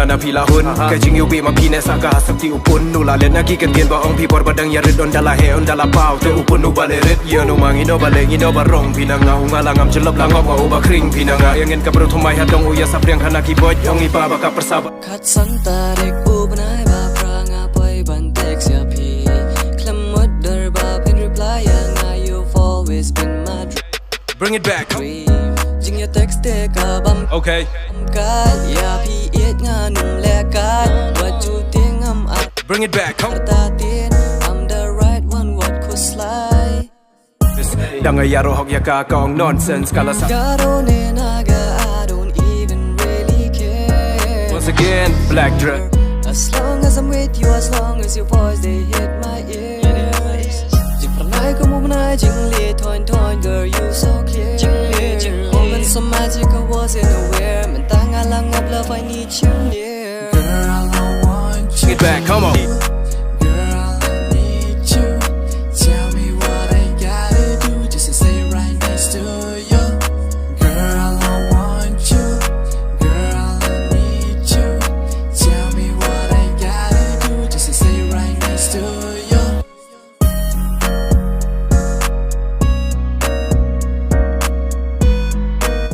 na pila hun Kajing yubi mapine saka sakti upun Nula len nagi kentien ba ong pibor badang yarid on dala he on dala pau Te upun nu balerit Ya nu mangi no baleng ino barong Pinanga ungalangam jelap langop nga uba kring Pinanga yangin kabro thumay hadong uya sa priang hanaki boj Ong iba baka persaba Kat santarik ubanay ba pranga poy bantek siya pi Klamod darba pin reply nga you've always been my Bring it back Jing ya text te kabam Okay Kat ya pi it nga nung lekat What you think I'm at Bring it back Tatin I'm the right one what could slide Danga yaro hok ya ka kaong nonsense kala sa Garo ne naga I don't even really care Once again black drip As long as I'm with you as long as your voice they hit my ears Jing pranay ko mo na jinglieh thoiñ2 girl you so clear Moment so magic I wasn't aware Mentanga lang of love I need you near Girl I want you Bring it back come on